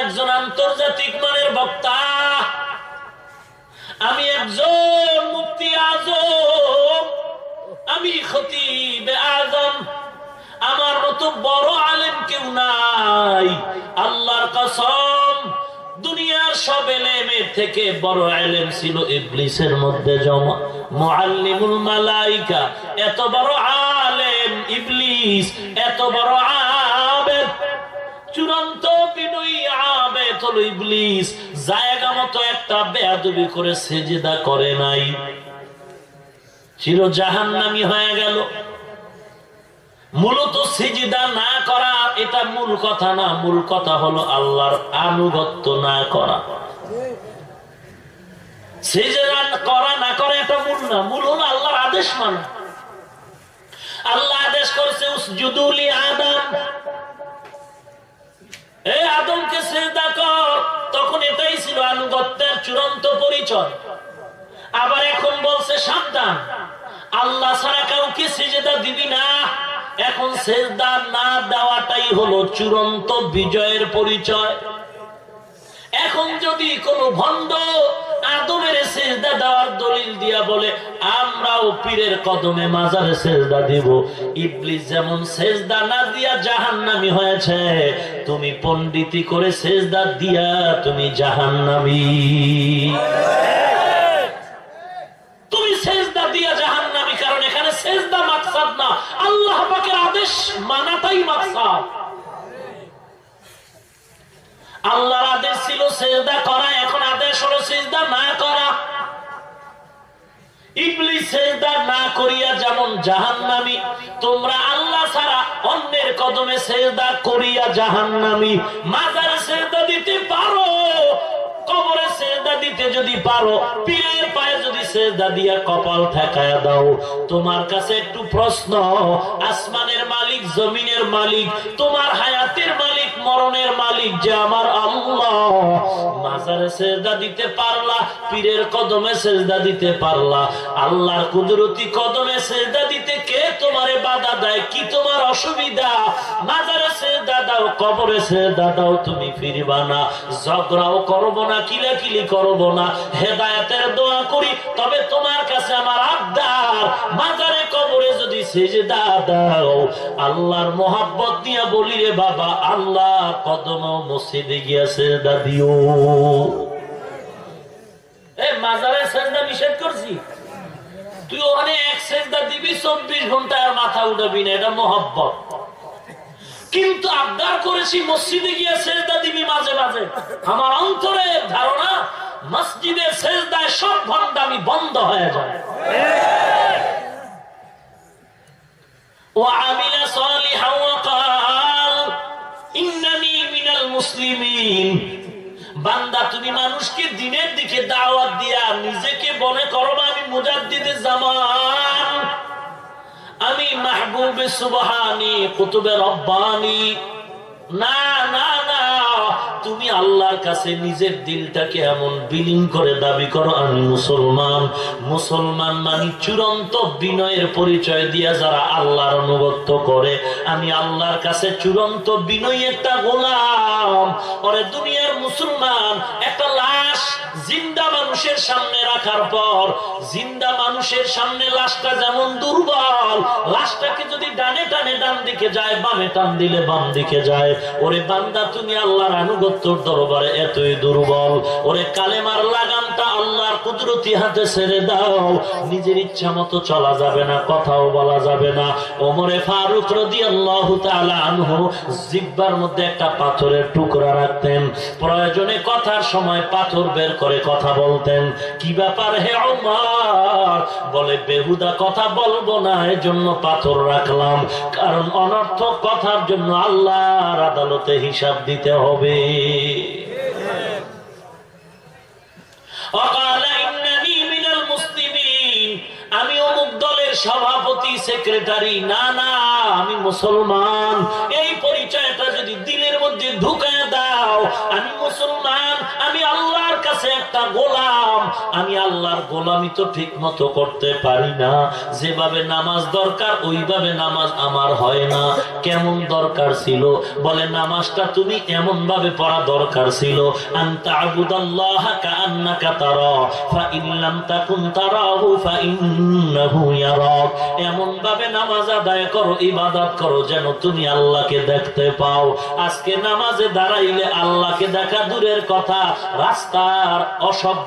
একজন আন্তর্জাতিক মানের বক্তা, আমি একজন মুফতি আজম, আমি খতিবে আজম, আমার মতো বড় আলেম কেউ নাই। আল্লাহর কসম, দুনিয়ার সব এলেমের থেকে বড় এলেম ছিল ইবলিসের মধ্যে জমা। মুআল্লিমুল মালাইকা, এত বড় আলেম ইবলিস, এত বড় আবেদ, চূড়ান্ত বিনয়ী আবেদ হলো ইবলিস। জায়গা মতো একটা বেয়াদবি করে সেজদা করে নাই, চির জাহান্নামী হয়ে গেল। মূলত সিজদা না করা এটা মূল কথা না, মূল কথা হলো আল্লাহর আনুগত্য না করা। সিজদা করা না করা এটা মূল না, মূল হলো আল্লাহর আদেশ মানা। আল্লাহ আদেশ করেছে উসজুদু লি আদম, এই আদমকে সিজদা কর, তখন এটাই ছিল আনুগত্যের চূড়ান্ত পরিচয়। আবার এখন বলছে সাবধান, আল্লাহ ছাড়া কাউকে সিজদা দিবি না। এখন সিজদা না দেওয়াটাই হলো চূড়ান্ত বিজয়ের পরিচয়। এখন যদি কোনো ভণ্ড আদমের সিজদা দেওয়ার দলিল দিয়া বলে আমরাও পীরের কদমে মাজারে সিজদা দিব, ইবলিস যেমন সিজদা না দিয়া জাহান্নামী হয়েছে, তুমি পণ্ডিতি করে সিজদা দিয়া তুমি জাহান্নামী। তুমি সিজদা দিয়া জাহান্নামী, কারণ এখানে সিজদা মাকসাদ না, আল্লাহ পাকের আদেশ মানাটাই মাকসাদ। আল্লাহর আদেশ ছিল সিজদা করা, এখন আদেশ হলো সিজদা না করা। ইবলিস সিজদা না করিয়া যেমন জাহান্নামী, তোমরা আল্লাহ ছাড়া অন্যের কদমে সিজদা করিয়া জাহান্নামী। মাজারে সিজদা দিতে পারো, কবরে সিজদা দিতে যদি পারো, পীরের পায়ে যদি সিজদা দিয়া কপাল ঠেকায়া দাও, তোমার কাছে একটু প্রশ্ন, আসমানের মালিক, জমিনের মালিক, তোমার হায়াতের মালিক, মরণের মালিক যে আমার আল্লাহ, মাজারে সিজদা দিতে পারলা, পীরের কদমে সিজদা দিতে পারলা, আল্লাহর কুদরতি কদমে সিজদা দিতে কে তোমারে বাধা দেয়? কি তোমার অসুবিধা? মাজারে সিজদা দাও, কবরে সিজদা দাও, তুমি ফিরবা না, ঝগড়াও করব না, কিলাকিলি করব না, হেদায়েতের দোয়া করি। তবে তোমার কাছে আমার আবদার, মাজারে কবরে যদি সিজদা দাও, আল্লাহর মোহাব্বত নিয়ে বলি রে বাবা, আল্লাহ কদম মসজিদে গিয়া সিজদা দিও। এই মাজারে সিজদা নিষেধ করছি, তুই ওখানে এক সিজদা দিবি, 24 ঘন্টায় আর মাথা উঠাবি না, এটা মোহাব্বত। কিন্তু আবদার করেছি মসজিদে গিয়ে সিজদা দিবি মাঝে মাঝে। আমার অন্তরের ধারণা মসজিদের সিজদায় সব ভণ্ডামি বন্ধ হয়ে যায়। وعمل صالحا وقال إنني من المسلمين। বান্দা তুমি মানুষকে দিনের দিকে দাওয়াত দিয়া নিজেকে মনে করো আমি মুজাদ্দিদে জামান, আমি মাহবুবে সুবহানি, কুতুবে রব্বানি। না না না, তুমি আল্লাহর কাছে নিজের দিলটাকে এমন বিলীন করে দাবি করো আমি মুসলমান। মুসলমান মানে চূড়ান্ত বিনয়ের পরিচয় দিয়া যারা আল্লাহর অনুগত্য করে, আমি আল্লাহর কাছে চূড়ান্ত বিনয়ী একটা গোলাম। ওরে দুনিয়ার মুসলমান একটা লাশ জিন্দা মানুষের সামনে রাখার পর, জিন্দা মানুষের সামনে লাশটা যেমন দুর্বল, লাশটাকে যদি ডানে টানে ডান দিকে যায়, বামে টান দিলে বাম দিকে যায়। ওরে বান্দা তুমি আল্লাহর আনুগত্যের দরবারে এতই দুর্বল, ওরে কালেমার লাগামটা আল্লাহর কুদরতি হাতে ছেড়ে দাও। নিজের ইচ্ছা মতো চলা যাবে না, কথাও বলা যাবে না। ওমরে ফারুক রাদিয়াল্লাহু তাআলা আনহু জিহ্বার মধ্যে একটা পাথরের টুকরা রাখতেন, প্রয়োজনে কথার সময় পাথর বের করে কথা বলতেন। কি ব্যাপার হে ওমর? বলে বেহুদা কথা বলবো না, এজন্য পাথর রাখলাম, কারণ অনর্থক কথার জন্য আল্লাহর আদালতে হিসাব দিতে হবে। আমি অমুক দলের সভাপতি, সেক্রেটারি, না না আমি মুসলমান, এই পরিচয়টা যদি দিলের মধ্যে ঢুকায় দাও, আমি মুসলমান, আমি আল্লাহর কাছে একটা গোলাম, আমি আল্লাহর গোলামি তো ঠিক মতো করতে পারি না, যেভাবে নামাজ দরকার ওইভাবে নামাজ আমার হয় না। কেমন দরকার ছিল? বলে নামাজটা তুমি এমন ভাবে পড়া দরকার ছিল, আনতা আবুদাল্লাহ কাআন্নাকা তারা ফা ইন লাম তাকুন তারাহু ফা ইন্নাহু ইয়ারাক। এমন ভাবে নামাজ আদায় করো, ইবাদত করো যেন তুমি আল্লাহকে দেখতে পাও। আজকে নামাজে দাঁড়াইলে আল্লাহকে দেখা দূরের কথা, রাস্তার অসভ্য